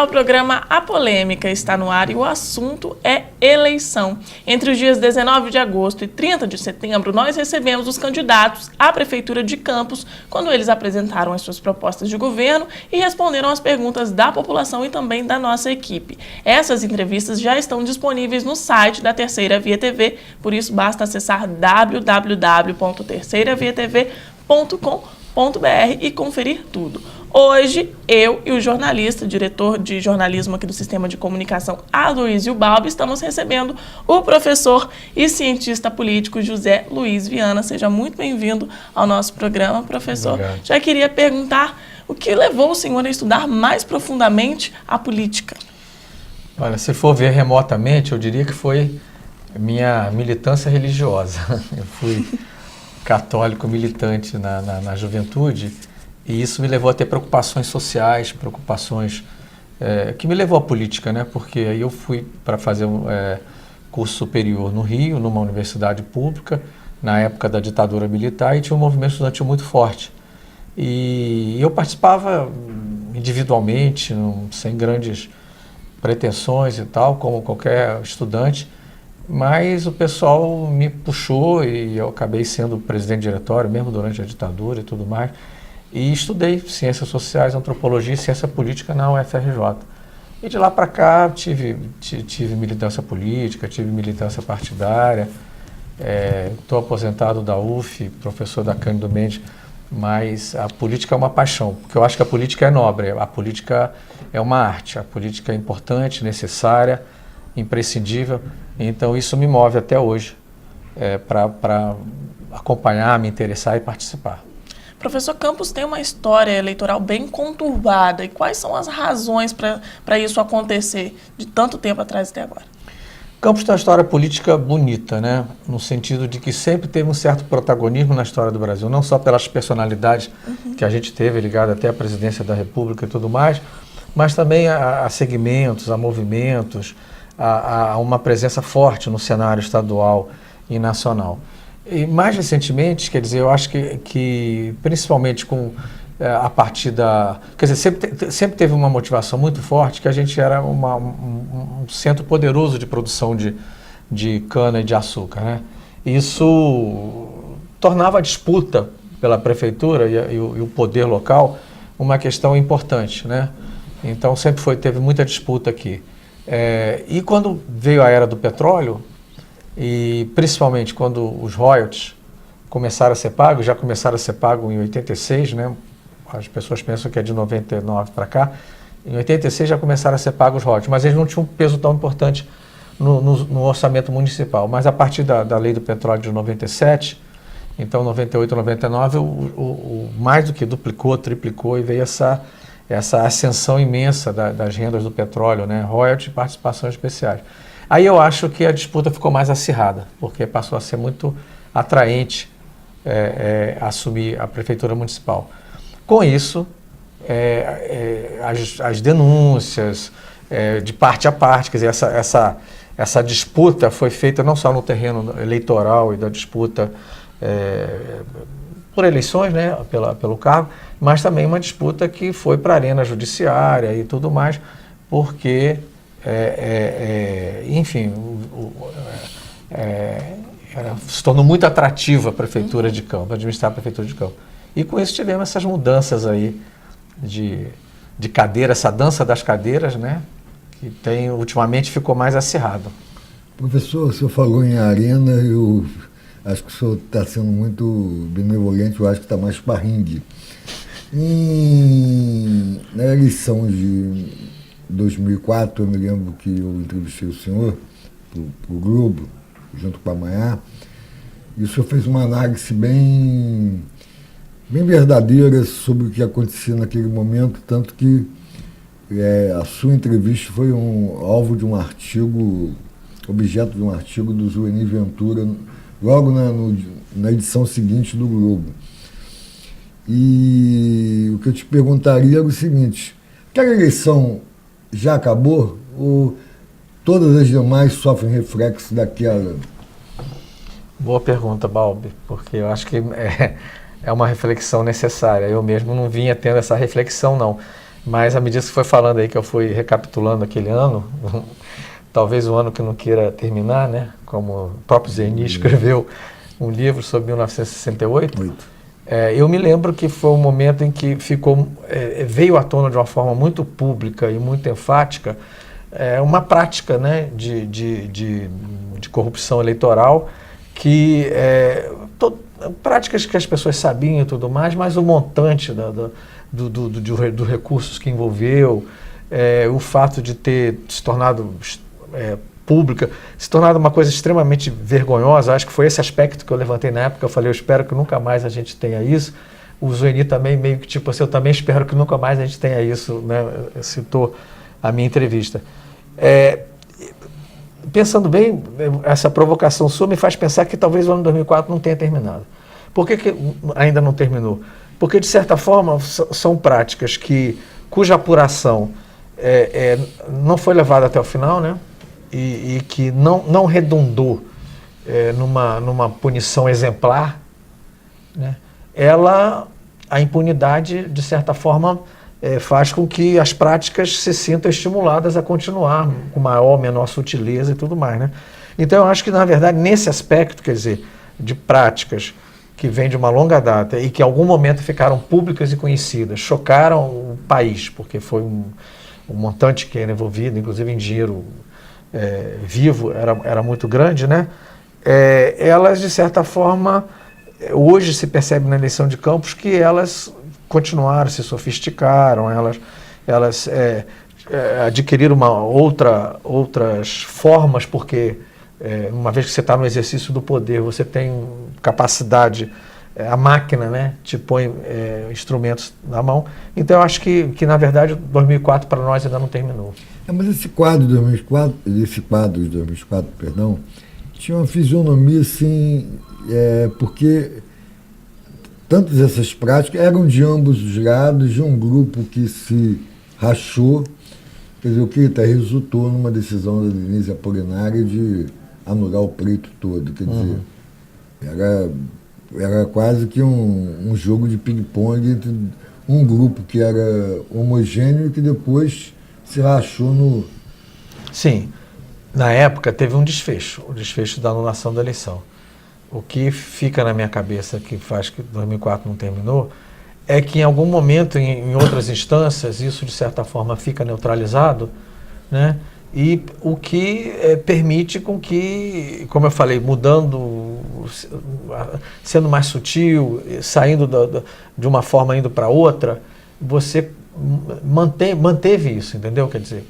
o programa A Polêmica está no ar e o assunto é eleição. Entre os dias 19 de agosto e 30 de setembro, nós recebemos os candidatos à Prefeitura de Campos quando eles apresentaram as suas propostas de governo e responderam às perguntas da população e também da nossa equipe. Essas entrevistas já estão disponíveis no site da Terceira Via TV, por isso basta acessar www.terceiraviatv.com.br e conferir tudo. Hoje, eu e o jornalista, diretor de jornalismo aqui do Sistema de Comunicação, Aloysio Balbi, estamos recebendo o professor e cientista político José Luiz Viana. Seja muito bem-vindo ao nosso programa, professor. Obrigado. Já queria perguntar o que levou o senhor a estudar mais profundamente a política? Olha, se for ver remotamente, eu diria que foi minha militância religiosa. Eu fui católico militante na juventude. E isso me levou a ter preocupações sociais, preocupações que me levou à política, né? Porque aí eu fui para fazer um curso superior no Rio, numa universidade pública, na época da ditadura militar, e tinha um movimento estudantil muito forte. E eu participava individualmente, sem grandes pretensões e tal, como qualquer estudante, mas o pessoal me puxou e eu acabei sendo presidente de diretório, mesmo durante a ditadura e tudo mais. E estudei ciências sociais, antropologia e ciência política na UFRJ. E de lá para cá tive militância política, tive militância partidária. Estou aposentado da UF, professor da Cândido Mendes, mas a política é uma paixão, porque eu acho que a política é nobre, a política é uma arte, a política é importante, necessária, imprescindível. Então isso me move até hoje para acompanhar, me interessar e participar. Professor, Campos tem uma história eleitoral bem conturbada. E quais são as razões para isso acontecer de tanto tempo atrás até agora? Campos tem uma história política bonita, né? No sentido de que sempre teve um certo protagonismo na história do Brasil, não só pelas personalidades que a gente teve, ligado até à presidência da República e tudo mais, mas também a segmentos, a movimentos, a uma presença forte no cenário estadual e nacional. E mais recentemente, quer dizer, eu acho que principalmente com a partir da... Quer dizer, sempre teve uma motivação muito forte que a gente era um centro poderoso de produção de cana e de açúcar, né? Isso tornava a disputa pela prefeitura e o poder local uma questão importante, né? Então sempre teve muita disputa aqui. E quando veio a era do petróleo, e principalmente quando os royalties começaram a ser pagos, já começaram a ser pagos em 86, né? As pessoas pensam que é de 99 para cá. Em 86 já começaram a ser pagos os royalties, mas eles não tinham um peso tão importante no orçamento municipal. Mas a partir da lei do petróleo de 97, então 98, 99, mais do que duplicou, triplicou e veio essa ascensão imensa das rendas do petróleo, né? Royalties e participações especiais. Aí eu acho que a disputa ficou mais acirrada, porque passou a ser muito atraente assumir a prefeitura municipal. Com isso, as denúncias de parte a parte, quer dizer, essa disputa foi feita não só no terreno eleitoral e da disputa por eleições, né, pelo cargo, mas também uma disputa que foi para a arena judiciária e tudo mais, porque... enfim, se tornou muito atrativa a prefeitura de Campos, administrar a prefeitura de Campos. E com isso tivemos essas mudanças aí de cadeira, essa dança das cadeiras, né? Que ultimamente ficou mais acirrado. Professor, o senhor falou em arena, eu acho que o senhor está sendo muito benevolente, eu acho que está mais parringue. Na eleição de 2004, eu me lembro que eu entrevistei o senhor para o Globo, junto com a Manhã, e o senhor fez uma análise bem verdadeira sobre o que acontecia naquele momento, tanto que a sua entrevista foi alvo de um artigo, objeto de um artigo do Zueni Ventura, logo na edição seguinte do Globo. E o que eu te perguntaria era o seguinte: aquela eleição já acabou ou todas as demais sofrem reflexo daquela? Boa pergunta, Balbi, porque eu acho que é uma reflexão necessária. Eu mesmo não vinha tendo essa reflexão, não. Mas à medida que você foi falando aí, que eu fui recapitulando aquele ano, talvez um ano que eu não queira terminar, né? Como o próprio Zeni escreveu um livro sobre 1968, eu me lembro que foi um momento em que veio à tona de uma forma muito pública e muito enfática uma prática, né, de corrupção eleitoral, que práticas que as pessoas sabiam e tudo mais, mas o montante dos recursos que envolveu, o fato de ter se tornado pública, se tornado uma coisa extremamente vergonhosa. Acho que foi esse aspecto que eu levantei na época. Eu falei, eu espero que nunca mais a gente tenha isso. O Zeni também meio que tipo assim, eu também espero que nunca mais a gente tenha isso, né? Citou a minha entrevista. Pensando bem, essa provocação sua me faz pensar que talvez o ano 2004 não tenha terminado. Por que ainda não terminou? Porque, de certa forma, são práticas cuja apuração não foi levada até o final, né? E que não redundou numa punição exemplar, né? A impunidade, de certa forma, faz com que as práticas se sintam estimuladas a continuar com maior ou menor sutileza e tudo mais, né? Então, eu acho que, na verdade, nesse aspecto, quer dizer, de práticas que vêm de uma longa data e que em algum momento ficaram públicas e conhecidas, chocaram o país, porque foi um montante que era envolvido, inclusive em dinheiro vivo, era muito grande, né? Elas, de certa forma, hoje se percebe na eleição de Campos que elas continuaram, se sofisticaram, elas adquiriram outras formas, porque uma vez que você está no exercício do poder, você tem capacidade, a máquina, né, te põe instrumentos na mão. Então eu acho que na verdade 2004 para nós ainda não terminou. Mas esse quadro de 2004, perdão, tinha uma fisionomia assim, porque tantas essas práticas eram de ambos os lados, de um grupo que se rachou, quer dizer, o que resultou numa decisão da Denise Apolinário de anular o pleito todo, quer dizer, era quase que um jogo de ping-pong entre um grupo que era homogêneo e que depois se rachou no... Sim, na época teve o desfecho da anulação da eleição. O que fica na minha cabeça, que faz que 2004 não terminou, é que em algum momento, em outras instâncias, isso de certa forma fica neutralizado, né? E o que permite com que, como eu falei, mudando, sendo mais sutil, saindo de uma forma indo para outra, você manteve isso, entendeu? Quer dizer,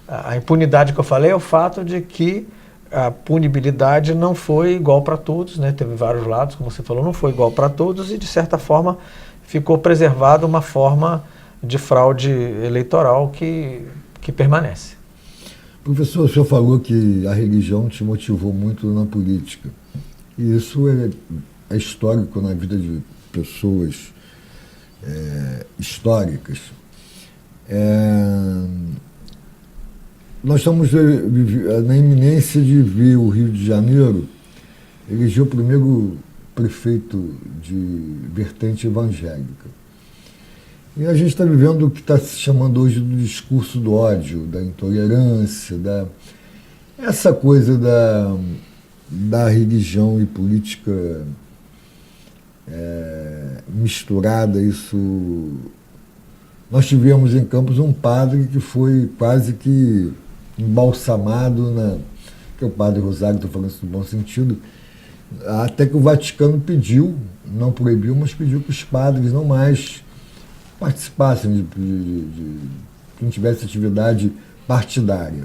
a impunidade que eu falei é o fato de que a punibilidade não foi igual para todos, né? Teve vários lados, como você falou, não foi igual para todos e, de certa forma, ficou preservada uma forma de fraude eleitoral que permanece. Professor, o senhor falou que a religião te motivou muito na política. E isso é histórico na vida de pessoas históricas. Nós estamos na iminência de ver o Rio de Janeiro eleger o primeiro prefeito de vertente evangélica. E a gente está vivendo o que está se chamando hoje do discurso do ódio, da intolerância, essa coisa da religião e política misturada. Isso. Nós tivemos em Campos um padre que foi quase que embalsamado, que é o padre Rosário, estou falando isso no bom sentido, até que o Vaticano pediu, não proibiu, mas pediu que os padres não mais participassem, que não tivesse atividade partidária.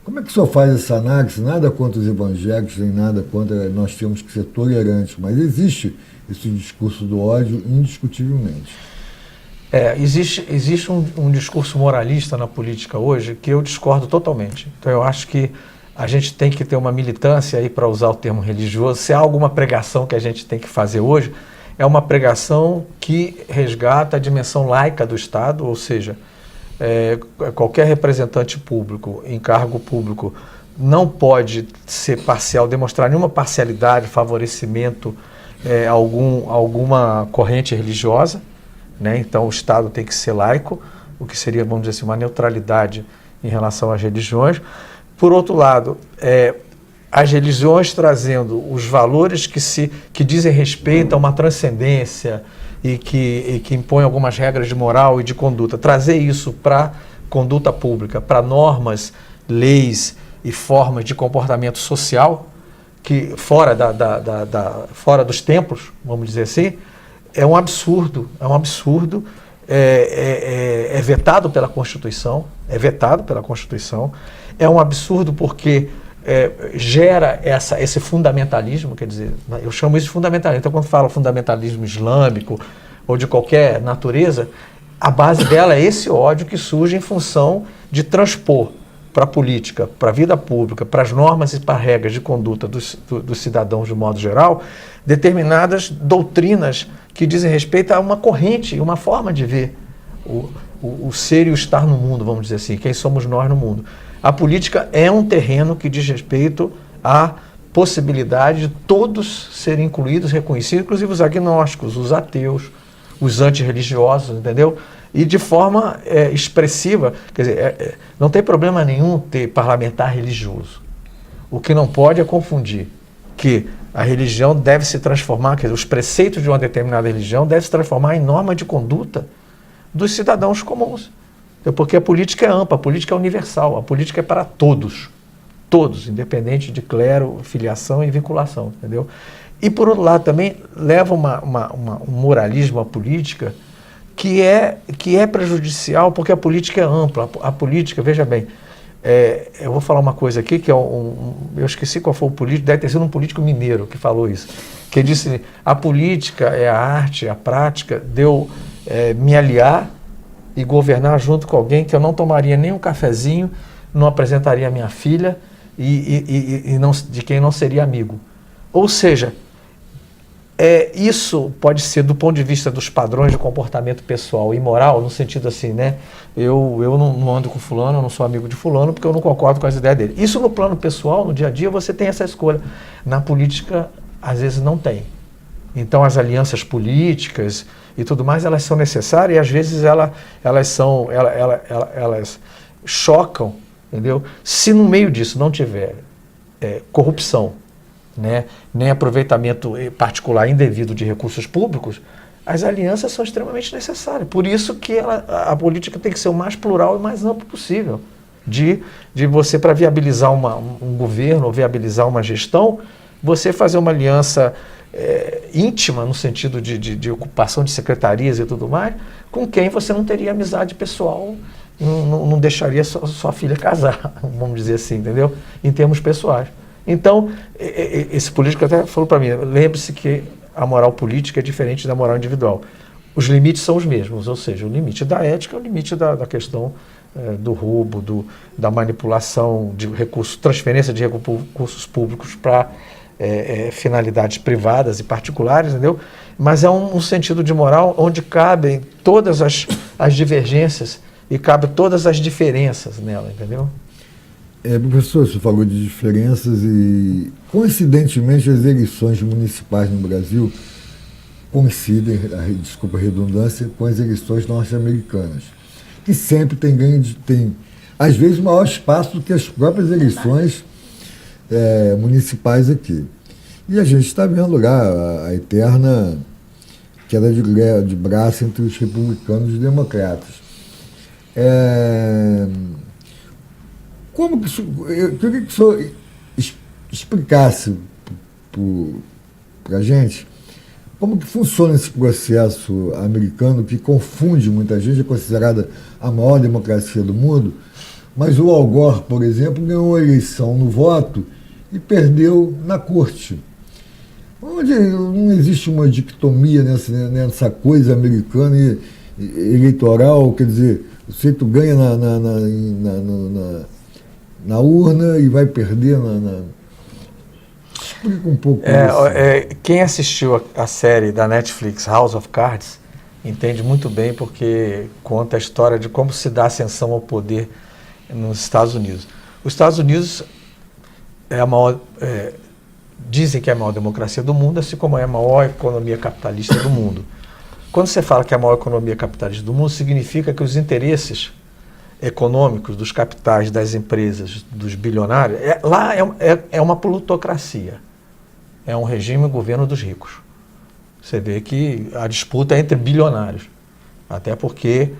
Como é que o senhor faz essa análise? Nada contra os evangélicos, nem nada contra, nós temos que ser tolerantes, mas existe esse discurso do ódio indiscutivelmente. Existe um discurso moralista na política hoje que eu discordo totalmente. Então eu acho que a gente tem que ter uma militância, aí para usar o termo religioso, se há alguma pregação que a gente tem que fazer hoje, é uma pregação que resgata a dimensão laica do Estado, ou seja, qualquer representante público, em cargo público, não pode ser parcial, demonstrar nenhuma parcialidade, favorecimento alguma corrente religiosa, né? Então o Estado tem que ser laico, o que seria, vamos dizer assim, uma neutralidade em relação às religiões. Por outro lado, as religiões trazendo os valores que dizem respeito a uma transcendência e que impõem algumas regras de moral e de conduta, trazer isso para conduta pública, para normas, leis e formas de comportamento social, que fora, fora dos templos, vamos dizer assim, é um absurdo, é vetado pela Constituição, é um absurdo porque gera esse fundamentalismo, quer dizer, eu chamo isso de fundamentalismo. Então, quando falo fundamentalismo islâmico ou de qualquer natureza, a base dela é esse ódio que surge em função de transpor para a política, para a vida pública, para as normas e para as regras de conduta dos cidadãos de modo geral, determinadas doutrinas que dizem respeito a uma corrente, uma forma de ver o ser e o estar no mundo, vamos dizer assim, quem somos nós no mundo. A política é um terreno que diz respeito à possibilidade de todos serem incluídos, reconhecidos, inclusive os agnósticos, os ateus, os antirreligiosos, entendeu? E de forma expressiva, quer dizer, não tem problema nenhum ter parlamentar religioso. O que não pode é confundir que a religião deve se transformar, quer dizer, os preceitos de uma determinada religião devem se transformar em norma de conduta dos cidadãos comuns. Porque a política é ampla, a política é universal, a política é para todos, independente de clero, filiação e vinculação, entendeu? E por outro lado também leva um moralismo à política que é prejudicial, porque a política é ampla, a política, veja bem, eu vou falar uma coisa aqui, que eu esqueci qual foi o político, deve ter sido um político mineiro que falou isso, que disse, a política é a arte, a prática de eu me aliar e governar junto com alguém que eu não tomaria nem um cafezinho, não apresentaria a minha filha e não, de quem não seria amigo. Ou seja, isso pode ser do ponto de vista dos padrões de comportamento pessoal e moral, no sentido assim, né? Eu não ando com fulano, eu não sou amigo de fulano porque eu não concordo com as ideias dele. Isso no plano pessoal, no dia a dia, você tem essa escolha. Na política, às vezes não tem. Então as alianças políticas e tudo mais, elas são necessárias e às vezes elas chocam, entendeu? Se no meio disso não tiver corrupção, né, nem aproveitamento particular indevido de recursos públicos, as alianças são extremamente necessárias. Por isso que a política tem que ser o mais plural e mais amplo possível. De você, para viabilizar um governo, ou viabilizar uma gestão, você fazer uma aliança íntima, no sentido de ocupação de secretarias e tudo mais, com quem você não teria amizade pessoal, não deixaria sua filha casar, vamos dizer assim, entendeu? Em termos pessoais. Então, esse político até falou para mim, lembre-se que a moral política é diferente da moral individual. Os limites são os mesmos, ou seja, o limite da ética é o limite da questão do roubo, da manipulação de recursos, transferência de recursos públicos para finalidades privadas e particulares, entendeu? Mas é um sentido de moral onde cabem todas as divergências e cabem todas as diferenças nela, entendeu? Professor, você falou de diferenças e, coincidentemente, as eleições municipais no Brasil coincidem, desculpa a redundância, com as eleições norte-americanas, que sempre tem, às vezes, maior espaço do que as próprias eleições municipais aqui. E a gente está vendo lá a eterna queda de braço entre os republicanos e os democratas. Eu queria que o senhor explicasse para a gente como que funciona esse processo americano que confunde muita gente, é considerada a maior democracia do mundo, mas o Al Gore, por exemplo, ganhou a eleição no voto e perdeu na corte. Onde não existe uma dicotomia nessa coisa americana eleitoral, quer dizer, o sujeito ganha na urna e vai perder Explica um pouco isso. Quem assistiu a série da Netflix House of Cards entende muito bem, porque conta a história de como se dá a ascensão ao poder nos Estados Unidos. Os Estados Unidos dizem que é a maior democracia do mundo, assim como é a maior economia capitalista do mundo. quando você fala que é a maior economia capitalista do mundo, significa que os interesses econômicos dos capitais, das empresas, dos bilionários, lá é uma plutocracia. É um regime governo dos ricos. Você vê que a disputa é entre bilionários, até porque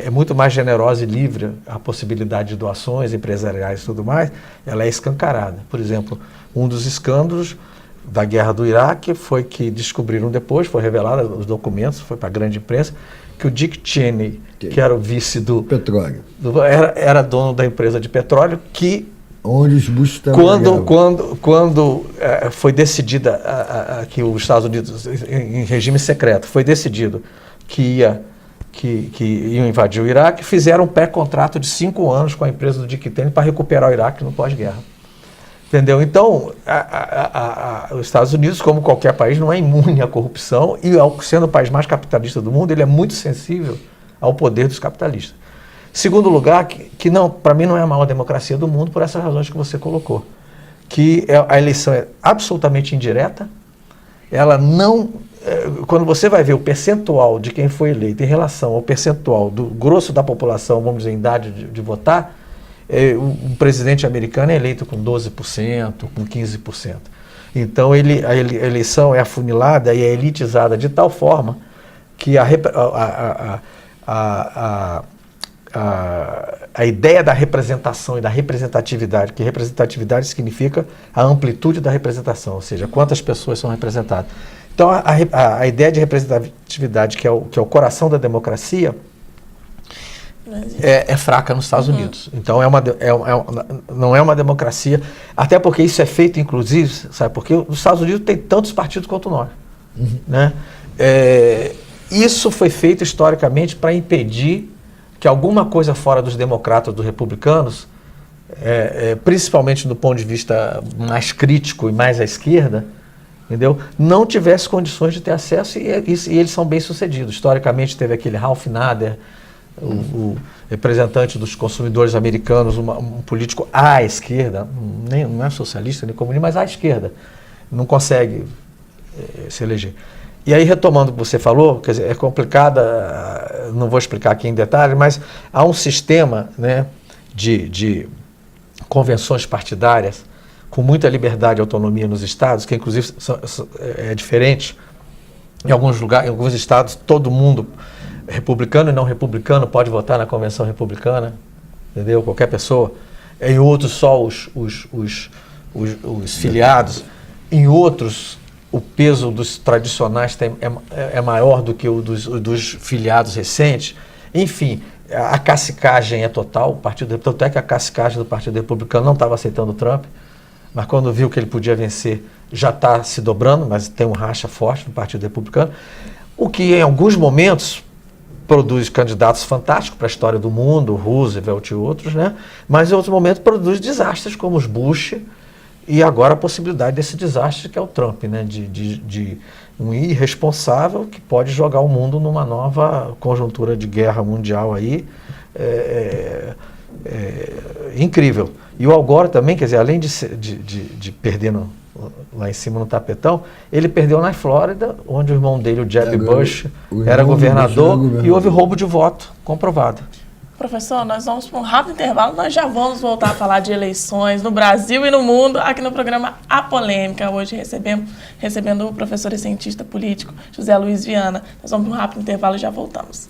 é muito mais generosa e livre a possibilidade de doações empresariais e tudo mais, ela é escancarada. Por exemplo, um dos escândalos da guerra do Iraque foi que descobriram depois, foi revelado os documentos, foi para a grande imprensa, que o Dick Cheney, que era o vice do petróleo, era dono da empresa de petróleo, que onde os Bush quando foi decidida que os Estados Unidos, em regime secreto, foi decidido que iam invadir o Iraque, fizeram um pré-contrato de 5 anos com a empresa do Dick Cheney para recuperar o Iraque no pós-guerra. Entendeu? Então, os Estados Unidos, como qualquer país, não é imune à corrupção e, sendo o país mais capitalista do mundo, ele é muito sensível ao poder dos capitalistas. Segundo lugar, que não, para mim não é a maior democracia do mundo por essas razões que você colocou, que a eleição é absolutamente indireta, ela não... Quando você vai ver o percentual de quem foi eleito em relação ao percentual do grosso da população, vamos dizer, em idade de votar, um presidente americano é eleito com 12%, com 15%. Então, a eleição é afunilada e é elitizada de tal forma que a ideia da representação e da representatividade, que representatividade significa a amplitude da representação, ou seja, quantas pessoas são representadas. Então, a ideia de representatividade, que é o coração da democracia, é fraca nos Estados Unidos. Então, não é uma democracia, até porque isso é feito, inclusive, sabe, porque os Estados Unidos tem tantos partidos quanto nós. Né? Isso foi feito historicamente para impedir que alguma coisa fora dos democratas, dos republicanos, principalmente do ponto de vista mais crítico e mais à esquerda, entendeu? Não tivesse condições de ter acesso e eles são bem-sucedidos. Historicamente teve aquele Ralph Nader, o representante dos consumidores americanos, um político à esquerda, não é socialista nem comunista, mas à esquerda, não consegue se eleger. E aí, retomando o que você falou, quer dizer, é complicada, não vou explicar aqui em detalhe, mas há um sistema, né, de convenções partidárias com muita liberdade e autonomia nos estados, que inclusive é diferente. Em alguns lugares, em alguns estados, todo mundo, republicano e não republicano, pode votar na convenção republicana, entendeu? Qualquer pessoa. Em outros, só os filiados. Em outros, o peso dos tradicionais é maior do que o dos filiados recentes. Enfim, a cacicagem é total. Tanto é que a cacicagem do Partido Republicano não estava aceitando o Trump, mas quando viu que ele podia vencer, já está se dobrando, mas tem um racha forte no Partido Republicano, o que em alguns momentos produz candidatos fantásticos para a história do mundo, Roosevelt e outros, né? Mas em outros momentos produz desastres como os Bush e agora a possibilidade desse desastre que é o Trump, né? De um irresponsável que pode jogar o mundo numa nova conjuntura de guerra mundial aí, incrível. E o Al Gore também, quer dizer, além de perder lá em cima no tapetão, ele perdeu na Flórida, onde o irmão dele, o Jeb Bush, era governador e houve roubo de voto comprovado. Professor, nós vamos para um rápido intervalo, nós já vamos voltar a falar de eleições no Brasil e no mundo, aqui no programa A Polêmica. Hoje recebendo o professor e cientista político José Luiz Viana. Nós vamos para um rápido intervalo e já voltamos.